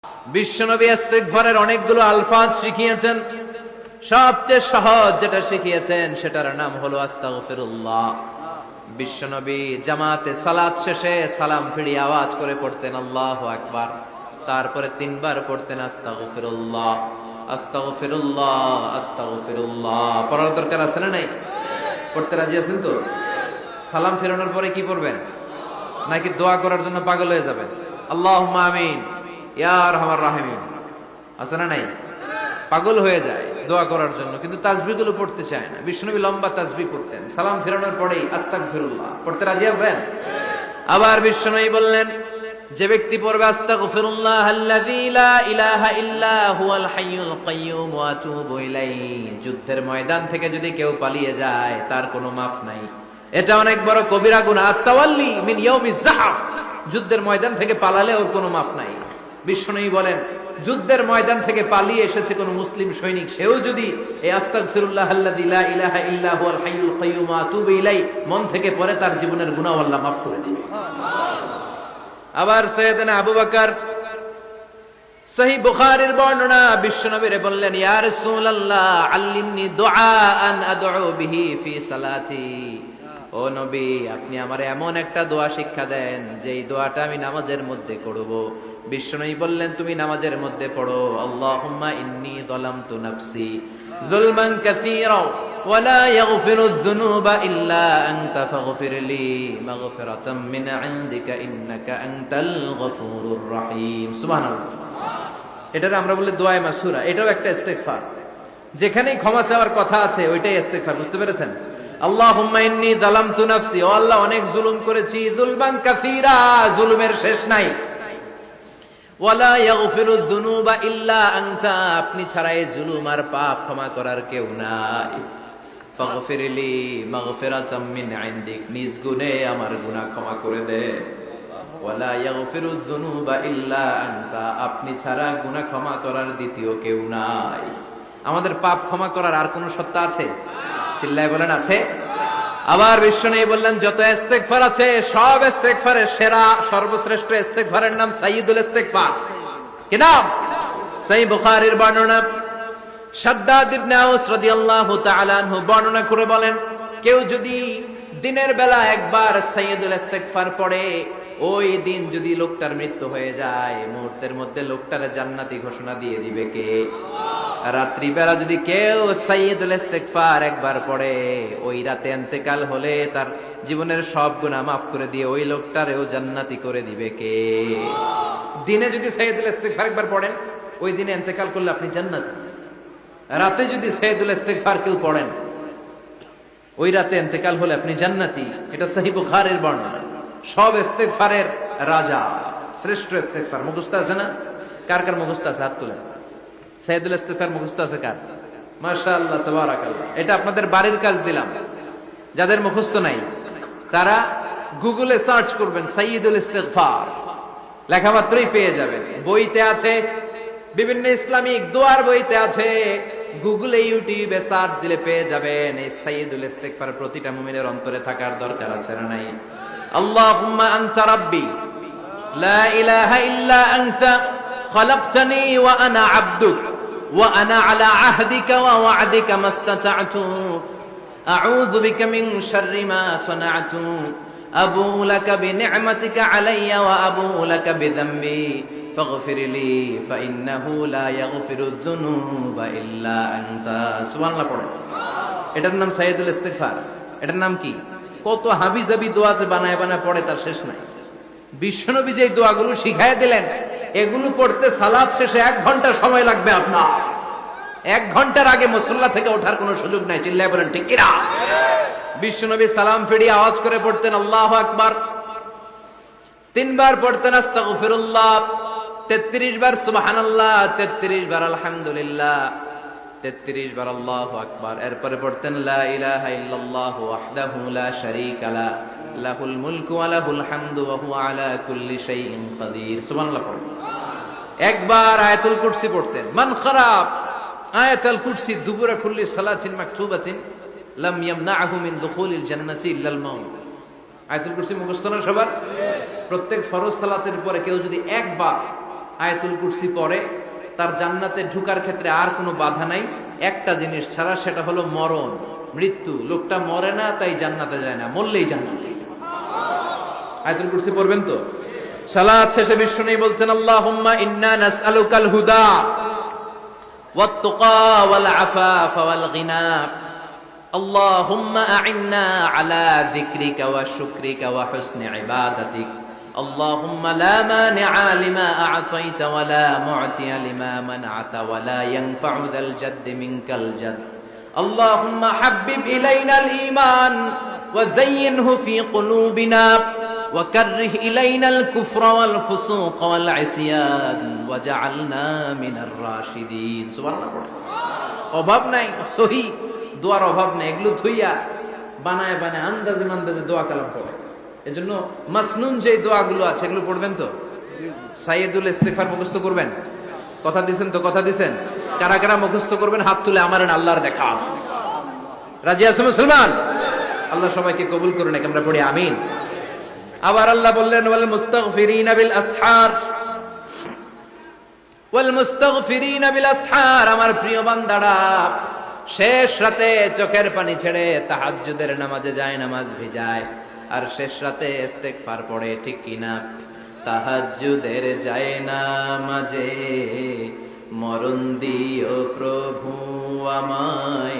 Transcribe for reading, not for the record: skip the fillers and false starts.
বিশ্বনবী ইস্তিগফারের অনেকগুলো আলফাজ শিখিয়েছেন। সবচেয়ে সহজ যেটা শিখিয়েছেন সেটার নাম হলো আস্তাগফিরুল্লাহ। বিশ্বনবী জামাতে সালাত শেষে সালাম ফিরিয়ে আওয়াজ করে পড়তেন আল্লাহু আকবার, তারপরে 3 বার পড়তেন আস্তাগফিরুল্লাহ আস্তাগফিরুল্লাহ আস্তাগফিরুল্লাহ। পড়ার দরকার আছে না নাই? পড়তে রাজি আছেন তো? সালাম ফেরানোর পরে কি পড়বেন? নাকি দোয়া করার জন্য পাগল হয়ে যাবেন? আল্লাহুম্মা আমিন ইয়া আরহামার রাহিমিন আছে না নাই? পাগল হয়ে যায় দোয়া করার জন্য, কিন্তু তাসবিহগুলো পড়তে চায় না। বিশ্বনবী লম্বা তাসবিহ পড়তেন, সালাম ফেরানোর পরেই আস্তাগফিরুল্লাহ পড়তে রাজি আছেন? আবার বিশ্বনবী বললেন, যে ব্যক্তি পড়বে আস্তাগফিরুল্লাহ আল্লাযী লা ইলাহা ইল্লা হুয়াল হাইয়ুল কাইয়্যুম ওয়া আতুবু ইলাইহি, যুদ্ধের ময়দান থেকে যদি কেউ পালিয়ে যায় তার কোনো মাফ নাই। এটা অনেক বড় কবিরা গুনাহ। আত-তাওয়াল্লি মিন ইয়াউমিজ যাহফ, যুদ্ধের ময়দান থেকে পালালে ওর কোনো মাফ নাই। বিশ্বনবী বলেন, যুদ্ধের ময়দান থেকে পালিয়ে এসেছে কোন মুসলিম সৈনিক, সেও যদি এই আস্তাগফিরুল্লাহ আল্লাযী লা ইলাহা ইল্লা হুয়াল হাইয়ুল কাইয়্যুম ওয়া আতুবু ইলাইহি মন থেকে পড়ে, তার জীবনের গুনাহ আল্লাহ মাফ করে দিবে। আবার সাইয়েদনা আবু বকর, সহিহ বুখারীর বর্ণনা, বিশ্বনবীরে বললেন, ইয়া রাসূলুল্লাহ আল্লিমনি দুআআন আদউ বিহি ফি সালাতি। ও নবী, আপনি আমারে এমন একটা দোয়া শিক্ষা দেন যেই দোয়াটা আমি নামাজের মধ্যে করব। বিশ্বনবী বললেন, তুমি নামাজের মধ্যে পড়ো, আল্লাহুম্মা ইন্নী যালামতু নাফসি যুলমান কাসীরা ওয়া লা ইয়াগফিরুয যুনুবা ইল্লা আনতা ফাগফিরলি মাগফিরাতাম মিন ইনদিকা ইন্নাকা আনতাল গফুরুর রহিম। সুবহানাল্লাহ। এটারে আমরা বলি দোয়ায়ে মাসুরা। এটাও একটা ইস্তিগফার, যেখানেই ক্ষমা চাওয়ার কথা আছে ওইটাই ইস্তিগফার। বুঝতে পেরেছেন? আল্লাহুম্মা ইন্নী যালামতু নাফসি, ও আল্লাহ অনেক জুলুম করেছি, যুলমান কাসীরা, জুলুমের শেষ নাই। ওয়ালা ইয়াগফিরুয যুনুবা ইল্লা আনতা, আপনি ছাড়া এই জুলুম আর পাপ ক্ষমা করার কেউ নাই। ফাগফিরলি মাগফিরাতাম মিন ইনদিক, নিজ গুণে আমার গুনাহ ক্ষমা করে দে। ওয়ালা ইয়াগফিরুয যুনুবা ইল্লা আনতা, আপনি ছাড়া গুনাহ ক্ষমা করার দ্বিতীয় কেউ নাই। আমাদের পাপ ক্ষমা করার আর কোন সত্তা আছে? চিল্লায় বলেন, আছে? আবার বিশ্বনবী বললেন, যত ইস্তিগফার আছে সব ইস্তিগফারের সেরা সর্বশ্রেষ্ঠ ইস্তিগফারের নাম সাইয়্যিদুল ইস্তিগফার। কি নাম? সহিহ বুখারীর বর্ণনা, শাদ্দাদ ইবনে আউস রাদিয়াল্লাহু তাআলা আনহু বর্ণনা করে বলেন, কেউ যদি দিনের বেলা একবার সাইয়্যিদুল ইস্তিগফার পড়ে, ওই দিন যদি লোকটার মৃত্যু হয়ে যায়, মুহূর্তের মধ্যে লোকটার জান্নাতি ঘোষণা দিয়ে দিবে কে? রাত্রি বেলা যদি কেউ সাইয়্যিদুল ইস্তিগফার একবার পড়ে, ওই রাতে ইন্তেকাল হলে তার জীবনের সব গুনাহ মাফ করে দিয়ে ওই লোকটারেও জান্নাতি করে দিবে কে? দিনে যদি সাইয়্যিদুল ইস্তিগফার একবার পড়েন, ওই দিনে ইন্তেকাল করলে আপনি জান্নাতি। রাতে যদি সাইয়্যিদুল ইস্তিগফার কেউ পড়েন, ওই রাতে ইন্তেকাল হলে আপনি জান্নাতি। এটা সহিহ বুখারীর বর্ণনা। সব ইস্তিগফারের রাজা, শ্রেষ্ঠ ইস্তিগফার। মুখস্থ আছে না? কার কার মুখস্থ আছে? হাত তুলেন। সাইয়্যিদুল ইস্তিগফার মুখস্থ আছে কার? মাশাআল্লাহ, তাবারাকাল্লাহ। এটা আপনাদের বাড়ির কাজ দিলাম। যাদের মুখস্থ নাই তারা গুগলে সার্চ করবেন সাইয়্যিদুল ইস্তিগফার, লেখা মাত্রই পেয়ে যাবেন। বইতে আছে, বিভিন্ন ইসলামিক দোয়ার বইতে আছে। গুগলে, ইউটিউবে সার্চ দিলে পেয়ে যাবেন। এই সাইয়্যিদুল ইস্তিগফার প্রতিটা মুমিনের অন্তরে থাকার দরকার আছে না নাই? আল্লাহুম্মা আনতা রাব্বি লা ইলাহা ইল্লা আনতা খালাকতানি ওয়া আনা আবদুক ওয়া আনা আলা আহদিকা ওয়া ওয়া'দিকা মাস্তাতা'তু আউযু বিকা মিন শাররি মা সানা'তু আবু'ু লাকা বিনি'মাতিকা আলাইয়া ওয়া আবু'ু লাকা বিযামবি ফাগফিরলি ফাইন্নাহু লা ইয়াগফিরুয যুনুবা ইল্লা আনতা। সুবহানাল্লাহ পড়ো। এটার নাম সাইয়্যিদুল ইস্তিগফার। এটার নাম কি? কত হাবিজাবি দোয়া যে বানায় বানায় পড়ে তার শেষ নাই। বিশ্বনবী যে দোয়াগুলো শিখায় দিলেন, এগুলো পড়তে সালাত শেষে 1 ঘন্টা সময় লাগবে আপনার। 1 ঘন্টার আগে মুসল্লা থেকে ওঠার কোনো সুযোগ নাই। চিল্লায় বলেন ঠিক কিনা? বিশ্বনবী সালাম ফিরিয়ে আওয়াজ করে পড়তেন আল্লাহু আকবার, 3 বার পড়তেন আস্তাগফিরুল্লাহ, 33 বার সুবহানাল্লাহ, 33 বার আলহামদুলিল্লাহ, 33 বার আল্লাহু আকবার। এরপরে পড়তেন লা ইলাহা ইল্লাল্লাহু ওয়াহদাহু লা শারীকা লা লাহুল মুলকু ওয়া লাহুল হামদু ওয়া হুয়া আলা কুল্লি শাইইন কাদির। সুবহানাল্লাহ পড়েন। একবার আয়াতুল কুরসি পড়তেন। মান খারাব আয়াতুল কুরসি দুবুরা কুল্লি সালাতিন মাকতুবাতিন লাম ইয়ামনাহু মিন দুখুলিল জান্নাতি ইল্লাল মাউত। আয়াতুল কুরসি মুখস্থ না সবার? প্রত্যেক ফরজ সালাতের পরে কেউ যদি একবার আয়াতুল কুরসি পড়ে, তার জান্নাতে ঢুকার ক্ষেত্রে আর কোনো বাধা নাই একটা জিনিস ছাড়া, সেটা হলো মরণ, মৃত্যু। লোকটা মরে না তাই জান্নাতে যায় না, মরলেই জান্নাতে। আয়াতুল কুরসি পড়বেন তো? সালাত শেষে বিষ্ণু বলতেন আল্লাহুম্মা ইন্না নাসআলুকাল হুদা ওয়াত তুকা ওয়াল আফাফা ওয়াল গিনা আল্লাহুম্মা আ'ইন্না আলা যিকরিকা ওয়া শুকরিকা ওয়া হুসনি ইবাদাতিক আল্লাহুম্মা লা মানিআ লিমা আ'তাইতা ওয়া লা মু'তিয়া লিমা মানআতা ওয়া লা ইয়ানফা'ু যাল জাদ্দি মিনকাল জাদ আল্লাহুম্মা হাব্বিব ইলাইনাল ঈমান ওয়া যায়্যিনহু ফি কুলুবিনা وكره إلينا الكفر والفسوق والعصيان وجعلنا من الراشدين সুবহান আল্লাহ। অভাব নাই, সহি দোয়ার অভাব নাই, এগুলো ধুইয়া বানায় বানায় আন্দাজে মান্দাজে দোয়া কালাম পড়ে। এজন্য মাসনুন যে দোয়াগুলো আছে এগুলো পড়বেন তো? সাইয়্যিদুল ইস্তিগফার মুখস্থ করবেন? কথা দিবেন তো? কথা দিবেন? কারা কারা মুখস্থ করবেন হাত তুলে আমার আল্লাহর দেখা। রাজি আছেন মুসলমান? আল্লাহ সবাইকে কবুল করুন, আমরা পড়ি আমিন। আবার আল্লাহ বললেন ওয়াল মুস্তাগফিরিনা বিল আসহার, ওয়াল মুস্তাগফিরিনা বিল আসহার, আমার প্রিয় বান্দারা শেষ রাতে চোখের পানি ছেড়ে তাহাজ্জুদের নামাজে যায়, নামাজ ভিজায়, আর শেষ রাতে ইস্তেগফার পড়ে, ঠিক কিনা? তাহাজ্জুদের যায় নামাজে মরণ দিও প্রভু আমায়।